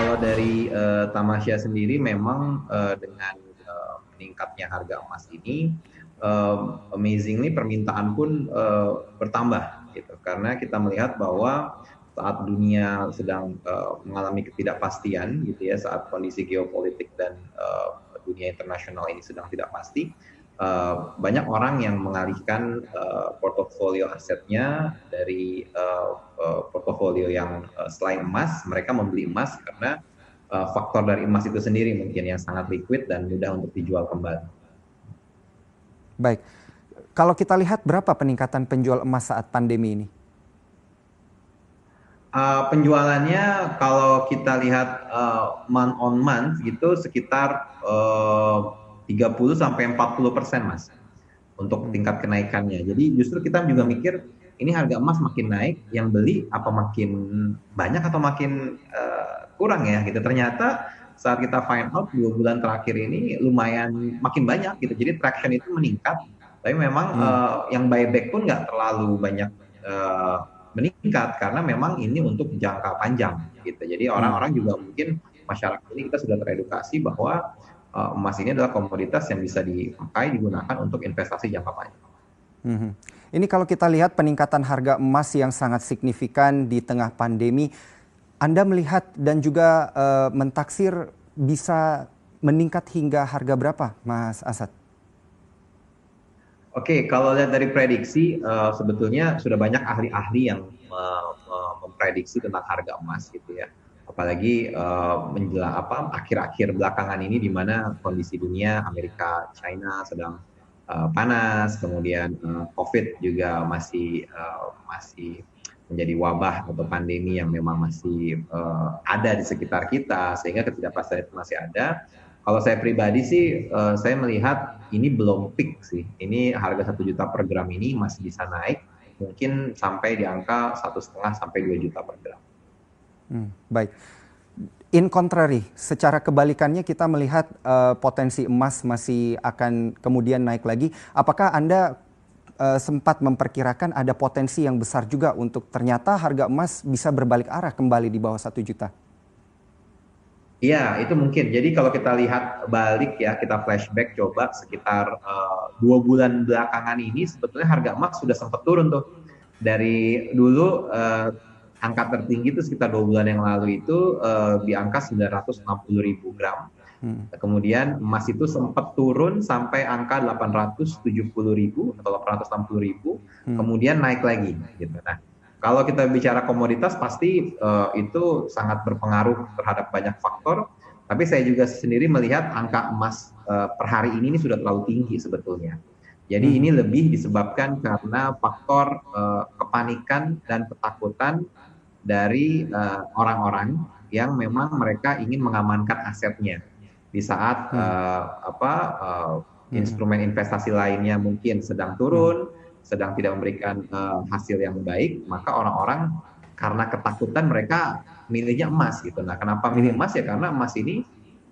kalau dari Tamasya sendiri memang dengan meningkatnya harga emas ini, amazingly permintaan pun bertambah gitu. Karena kita melihat bahwa saat dunia sedang mengalami ketidakpastian gitu ya, saat kondisi geopolitik dan dunia internasional ini sedang tidak pasti, banyak orang yang mengalihkan portofolio asetnya dari portofolio yang selain emas, mereka membeli emas karena faktor dari emas itu sendiri mungkin yang sangat liquid dan mudah untuk dijual kembali. Baik, kalau kita lihat berapa peningkatan penjual emas saat pandemi ini? Penjualannya kalau kita lihat month on month gitu sekitar 30-40% Mas untuk Hmm. tingkat kenaikannya. Jadi justru kita juga mikir ini harga emas makin naik, yang beli apa makin banyak atau makin kurang ya gitu. Ternyata saat kita find out 2 bulan terakhir ini lumayan makin banyak gitu. Jadi traction itu meningkat, tapi memang Hmm. yang buyback pun nggak terlalu banyak uh, meningkat karena memang ini untuk jangka panjang gitu. Jadi Hmm. orang-orang juga mungkin masyarakat ini kita sudah teredukasi bahwa emas ini adalah komoditas yang bisa dipakai digunakan untuk investasi jangka panjang. Mhm. Ini kalau kita lihat peningkatan harga emas yang sangat signifikan di tengah pandemi, Anda melihat dan juga mentaksir bisa meningkat hingga harga berapa, Mas Asad? Oke, kalau lihat dari prediksi, sebetulnya sudah banyak ahli-ahli yang memprediksi tentang harga emas gitu ya. Apalagi menjelang akhir-akhir belakangan ini di mana kondisi dunia Amerika, China sedang panas, kemudian COVID juga masih menjadi wabah atau pandemi yang memang masih ada di sekitar kita, sehingga ketidakpastian itu masih ada. Kalau saya pribadi sih, saya melihat ini belum peak sih. Ini harga 1 juta per gram ini masih bisa naik, mungkin sampai di angka 1,5 sampai 2 juta per gram. Baik. In contrary, secara kebalikannya kita melihat potensi emas masih akan kemudian naik lagi. Apakah Anda sempat memperkirakan ada potensi yang besar juga untuk ternyata harga emas bisa berbalik arah kembali di bawah 1 juta? Iya, itu mungkin. Jadi kalau kita lihat balik ya, kita flashback coba sekitar 2 bulan belakangan ini, sebetulnya harga emas sudah sempat turun tuh. Dari dulu angka tertinggi itu sekitar 2 bulan yang lalu itu di angka 960.000 gram. Hmm. Kemudian emas itu sempat turun sampai angka 870.000 atau 860.000, Hmm. kemudian naik lagi gitu. Nah, kalau kita bicara komoditas pasti itu sangat berpengaruh terhadap banyak faktor, tapi saya juga sendiri melihat angka emas per hari ini sudah terlalu tinggi sebetulnya. Jadi Hmm. ini lebih disebabkan karena faktor kepanikan dan ketakutan dari orang-orang yang memang mereka ingin mengamankan asetnya di saat Hmm. Hmm. instrumen investasi lainnya mungkin sedang Hmm. turun, sedang tidak memberikan hasil yang baik, maka orang-orang karena ketakutan mereka milihnya emas gitu. Nah, kenapa milih Hmm. emas ya karena emas ini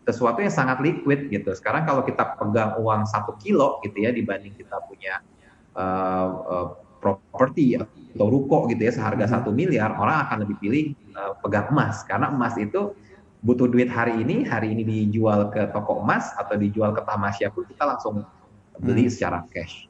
sesuatu yang sangat liquid gitu. Sekarang kalau kita pegang uang 1 kilo gitu ya dibanding kita punya uh, uh, properti atau ruko gitu ya seharga Hmm. 1 miliar, orang akan lebih pilih pegang emas karena emas itu butuh duit hari ini dijual ke toko emas atau dijual ke tamasya pun kita langsung beli Hmm. secara cash.